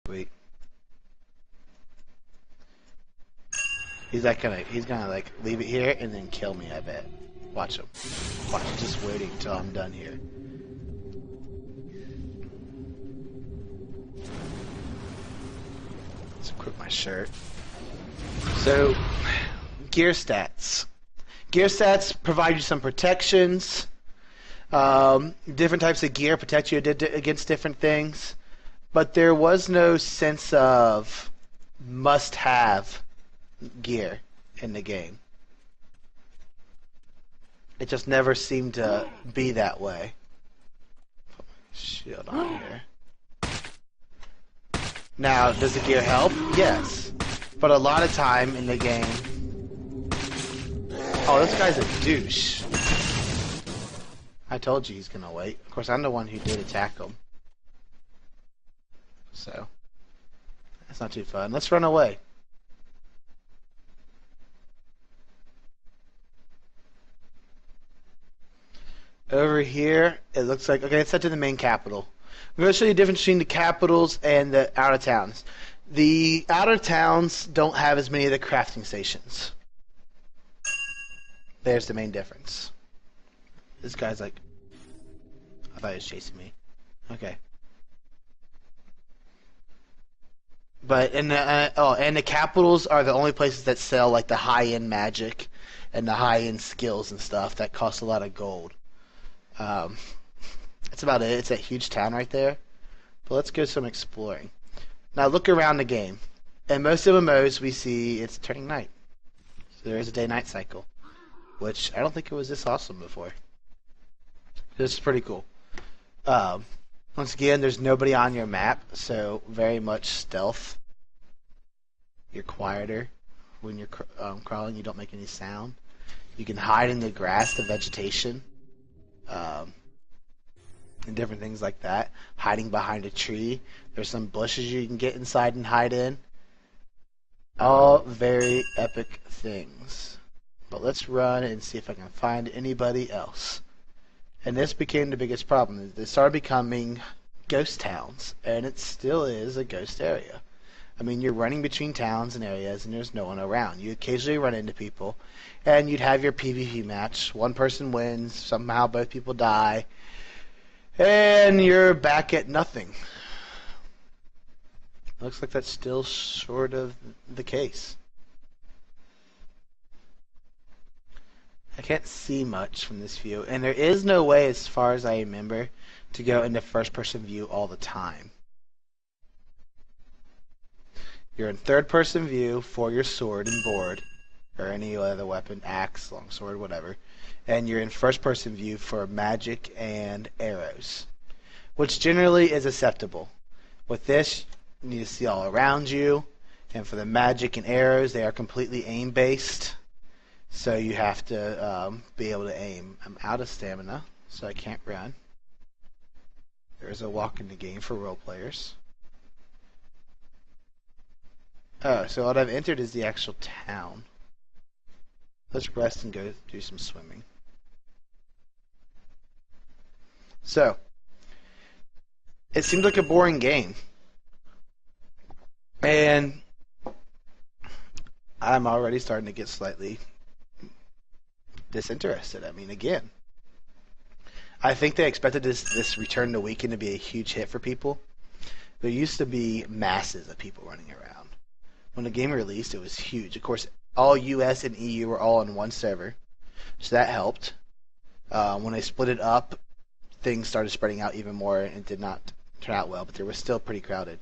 Sweet. He's gonna like leave it here and then kill me, I bet. Watch him. Watch him just waiting till I'm done here. Let's equip my shirt. So, gear stats. Gear stats provide you some protections. Different types of gear protect you against different things. But there was no sense of must-have gear in the game. It just never seemed to be that way. Put my shield on here. Now, does the gear help? Yes. But a lot of time in the game... Oh, this guy's a douche. I told you he's gonna wait. Of course, I'm the one who did attack him. So, that's not too fun. Let's run away. Over here, it looks like... Okay, it's set to the main capital. I'm going to show you the difference between the capitals and the outer towns. The outer towns don't have as many of the crafting stations. There's the main difference. This guy's like... I thought he was chasing me. Okay. But in the and the capitals are the only places that sell like the high-end magic and the high-end skills and stuff that cost a lot of gold. That's about it. It's that huge town right there. But let's go some exploring. Now look around the game. In most of MMOs we see it's turning night. So there is a day-night cycle, which I don't think it was this awesome before. This is pretty cool. Once again, there's nobody on your map, so very much stealth. You're quieter when you're crawling. You don't make any sound. You can hide in the grass, the vegetation, and different things like that. Hiding behind a tree. There's some bushes you can get inside and hide in. All very epic things. But let's run and see if I can find anybody else. And this became the biggest problem. They started becoming ghost towns, and it still is a ghost area. I mean, you're running between towns and areas, and there's no one around. You occasionally run into people, and you'd have your PvP match. One person wins, somehow both people die, and you're back at nothing. Looks like that's still sort of the case. I can't see much from this view, and there is no way, as far as I remember, to go into first-person view all the time. You're in third-person view for your sword and board, or any other weapon, axe, longsword, whatever, and you're in first-person view for magic and arrows, which generally is acceptable. With this, you need to see all around you, and for the magic and arrows, they are completely aim-based. So you have to be able to aim. I'm out of stamina, so I can't run. There's a walk in the game for role players. Oh, so what I've entered is the actual town. Let's rest and go do some swimming. So, it seemed like a boring game. And I'm already starting to get slightly disinterested. I mean, again, I think they expected this return to weekend to be a huge hit for people. There used to be masses of people running around. When the game released, it was huge. Of course, all US and EU were all on one server, so that helped. When they split it up, things started spreading out even more, and it did not turn out well, but they were still pretty crowded.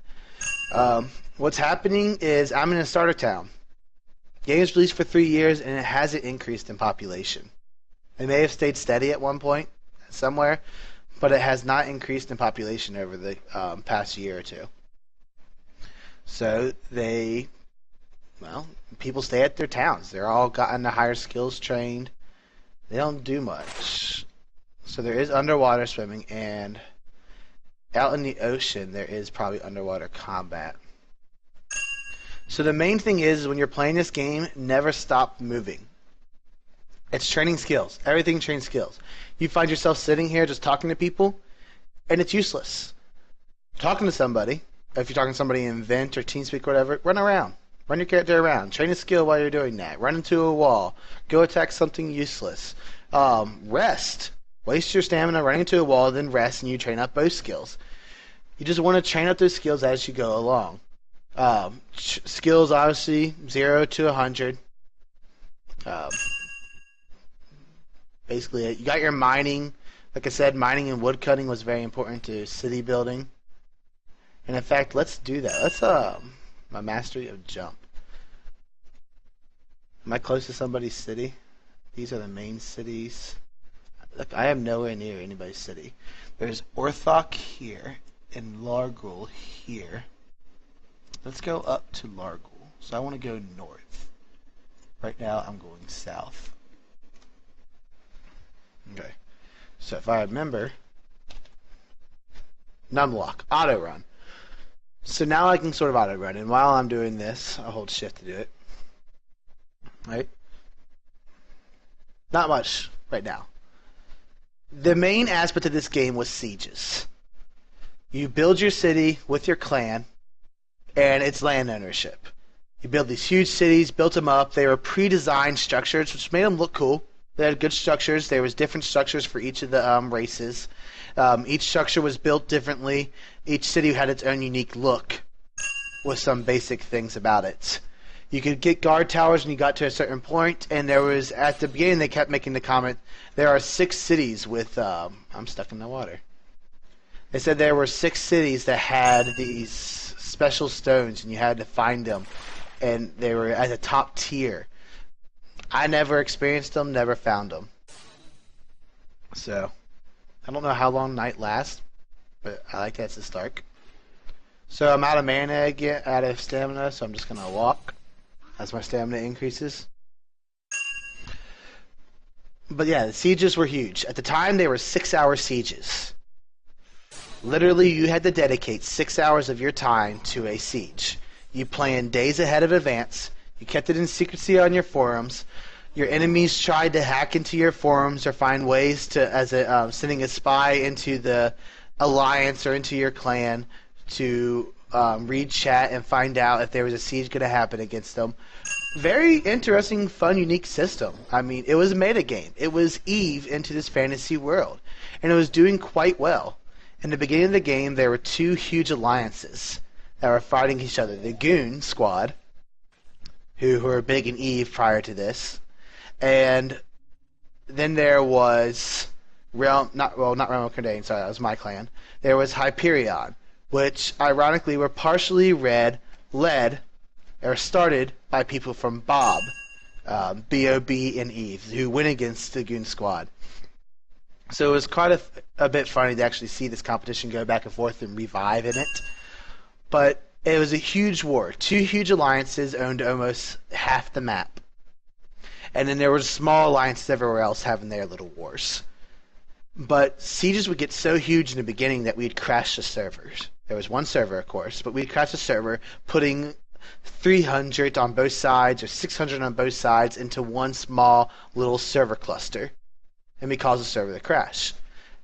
What's happening is I'm in a starter town. Game was released for 3 years, and it hasn't increased in population. It may have stayed steady at one point, somewhere, but it has not increased in population over the past year or two. So people stay at their towns. They're all gotten the higher skills trained. They don't do much. So there is underwater swimming, and out in the ocean, there is probably underwater combat. So the main thing is when you're playing this game, never stop moving. It's training skills. Everything trains skills. You find yourself sitting here just talking to people, and it's useless. Talking to somebody, if you're talking to somebody in Vent or TeamSpeak or whatever, run around. Run your character around. Train a skill while you're doing that. Run into a wall. Go attack something useless. Rest. Waste your stamina running into a wall, then rest, and you train up both skills. You just want to train up those skills as you go along. Skills, obviously, 0 to 100. Basically, you got your mining. Like I said, mining and woodcutting was very important to city building. And in fact, let's do that. Let's my mastery of jump. Am I close to somebody's city? These are the main cities. Look, I am nowhere near anybody's city. There's Orthok here and Largul here. Let's go up to Largul. So I want to go north. Right now I'm going south. Okay. So if I remember, numlock, auto run. So now I can sort of auto run, and while I'm doing this, I'll hold shift to do it. Right? Not much right now. The main aspect of this game was sieges. You build your city with your clan, and it's land ownership. You build these huge cities, built them up. They were pre-designed structures, which made them look cool. They had good structures. There was different structures for each of the races. Each structure was built differently. Each city had its own unique look with some basic things about it. You could get guard towers when you got to a certain point, and there was, at the beginning, they kept making the comment, there are 6 cities with, I'm stuck in the water. They said there were 6 cities that had these special stones, and you had to find them, and they were at the top tier. I never experienced them, never found them. So, I don't know how long night lasts, but I like that it's a Stark. So I'm out of mana again, out of stamina, so I'm just going to walk as my stamina increases. But yeah, the sieges were huge. At the time, they were 6-hour sieges. Literally, you had to dedicate 6 hours of your time to a siege. You planned days ahead of advance. You kept it in secrecy on your forums. Your enemies tried to hack into your forums or find ways to, as a sending a spy into the alliance or into your clan to read chat and find out if there was a siege going to happen against them. Very interesting, fun, unique system. I mean, it was a meta game. It was Eve into this fantasy world, and it was doing quite well. In the beginning of the game, there were 2 huge alliances that were fighting each other. The Goon Squad, who were big in Eve prior to this, and then there was not Realm of Cardane, sorry, that was my clan. There was Hyperion, which ironically were partially led or started by people from Bob, B.O.B. and Eve, who went against the Goon Squad. So it was quite a bit funny to actually see this competition go back and forth and revive in it. But it was a huge war. 2 huge alliances owned almost half the map. And then there were small alliances everywhere else having their little wars. But sieges would get so huge in the beginning that we'd crash the servers. There was one server, of course, but we'd crash the server, putting 300 on both sides or 600 on both sides into one small little server cluster. And we caused the server to crash.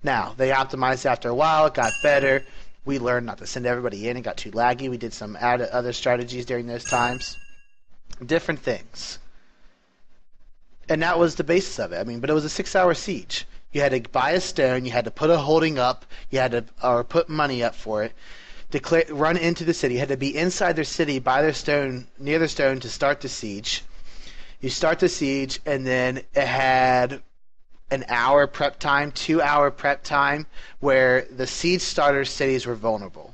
Now, they optimized after a while, it got better. We learned not to send everybody in, it got too laggy. We did some other strategies during those times. Different things. And that was the basis of it. I mean, but it was a 6-hour siege. You had to buy a stone, you had to put a holding up, you had to or put money up for it, run into the city. You had to be inside their city, by their stone, near their stone to start the siege. You start the siege, and then it had an hour prep time, 2-hour prep time, where the siege starter cities were vulnerable.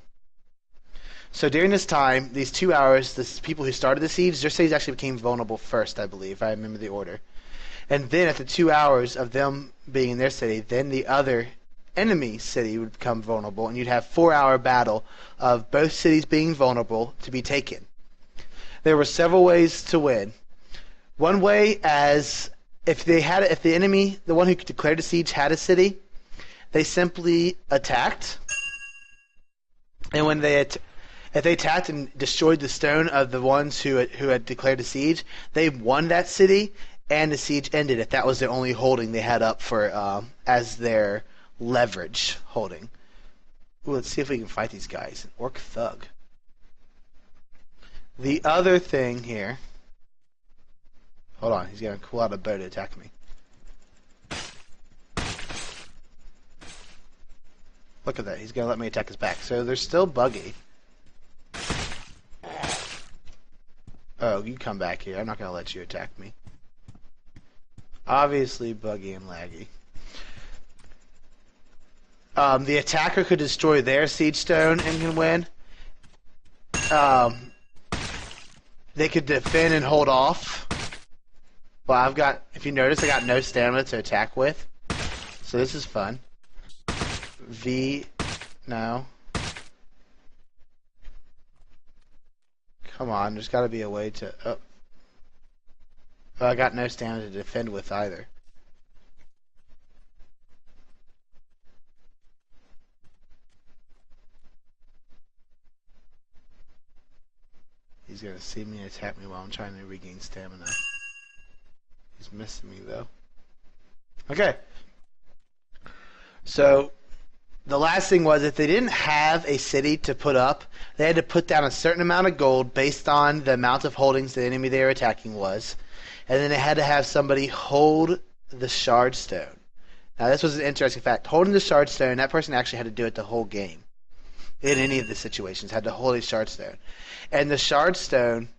So during this time, these 2 hours, the people who started the siege, their cities actually became vulnerable first, I believe, if I remember the order. And then after 2 hours of them being in their city, then the other enemy city would become vulnerable, and you'd have 4-hour battle of both cities being vulnerable to be taken. There were several ways to win. One way, as if the enemy, the one who declared a siege, had a city, they simply attacked, and when if they attacked and destroyed the stone of the ones who had declared a siege, they won that city, and the siege ended if that was the only holding they had up for as their leverage holding. Ooh, let's see if we can fight these guys. Orc Thug. The other thing here. Hold on, he's gonna pull out a bow to attack me. Look at that, he's gonna let me attack his back. So they're still buggy. Oh, you come back here. I'm not gonna let you attack me. Obviously buggy and laggy. The attacker could destroy their siege stone and can win. They could defend and hold off. Well, I've got, if you notice, I got no stamina to attack with. So this is fun. No. Come on, there's got to be a way to... Oh. Well, I got no stamina to defend with either. He's going to see me and attack me while I'm trying to regain stamina. He's missing me, though. Okay. So, the last thing was, if they didn't have a city to put up, they had to put down a certain amount of gold based on the amount of holdings the enemy they were attacking was. And then they had to have somebody hold the shard stone. Now, this was an interesting fact. Holding the shard stone, that person actually had to do it the whole game. In any of the situations, had to hold a shard stone. And the shard stone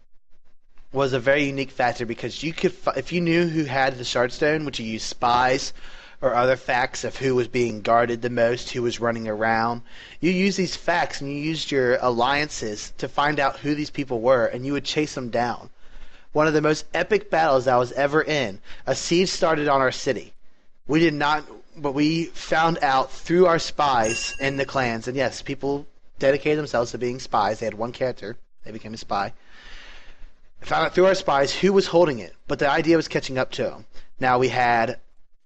was a very unique factor because you could, if you knew who had the shard stone, which you use spies or other facts of who was being guarded the most, who was running around, you use these facts and you used your alliances to find out who these people were, and you would chase them down. One of the most epic battles I was ever in. A siege started on our city. We did not, but we found out through our spies in the clans, and yes, people dedicated themselves to being spies. They had one character. They became a spy. Found out through our spies who was holding it, but the idea was catching up to them. Now we had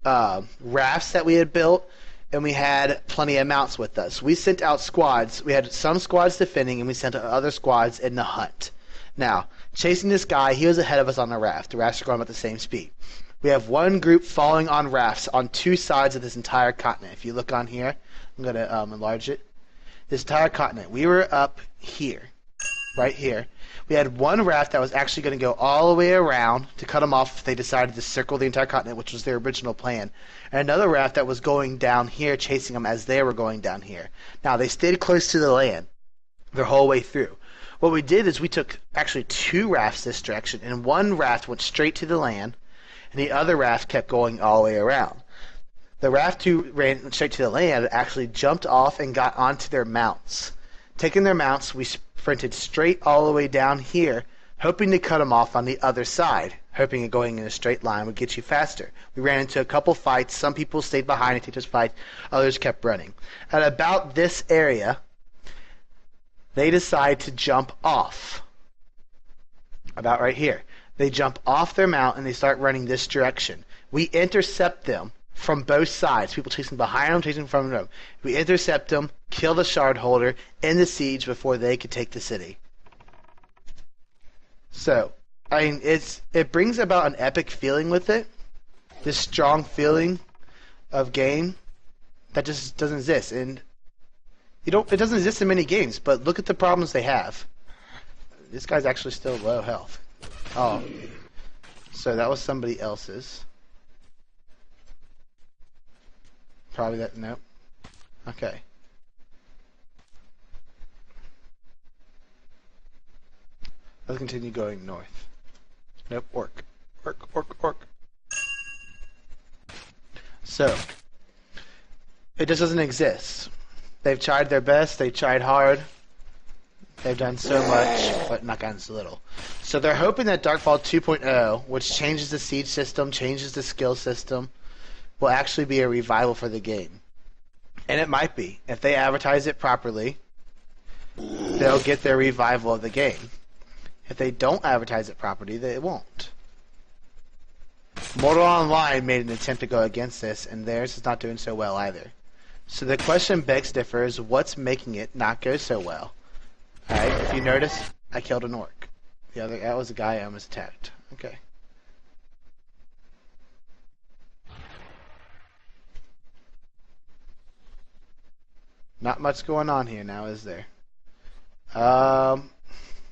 rafts that we had built, and we had plenty of mounts with us. We sent out squads. We had some squads defending, and we sent other squads in the hunt. Now, chasing this guy, he was ahead of us on the raft. The rafts are going at the same speed. We have one group following on rafts on two sides of this entire continent. If you look on here, I'm going to enlarge it. This entire continent. We were up here, right here. We had one raft that was actually going to go all the way around to cut them off if they decided to circle the entire continent, which was their original plan. And another raft that was going down here, chasing them as they were going down here. Now, they stayed close to the land their whole way through. What we did is we took actually two rafts this direction, and one raft went straight to the land, and the other raft kept going all the way around. The raft who ran straight to the land actually jumped off and got onto their mounts. Taking their mounts, we sprinted straight all the way down here, hoping to cut them off on the other side, hoping that going in a straight line would get you faster. We ran into a couple fights. Some people stayed behind and take those fights. Others kept running. At about this area, they decide to jump off. About right here. They jump off their mount and they start running this direction. We intercept them from both sides. People chasing behind them, chasing from them. We intercept them, kill the shard holder, end the siege before they could take the city. So, I mean, it brings about an epic feeling with it. This strong feeling of game that just doesn't exist. And it doesn't exist in many games, but look at the problems they have. This guy's actually still low health. Oh. So that was somebody else's. Probably that, nope. Okay. Let's continue going north. Nope, orc. Orc. So, it just doesn't exist. They've tried their best, they've tried hard, they've done so much, but not gotten so little. So they're hoping that Darkfall 2.0, which changes the siege system, changes the skill system, will actually be a revival for the game. And it might be. If they advertise it properly, they'll get their revival of the game. If they don't advertise it properly, they won't. Mortal Online made an attempt to go against this, and theirs is not doing so well either. So the question begs differs, what's making it not go so well? Alright, if you notice, I killed an orc. That was the guy I almost attacked. Okay. Not much going on here now, is there?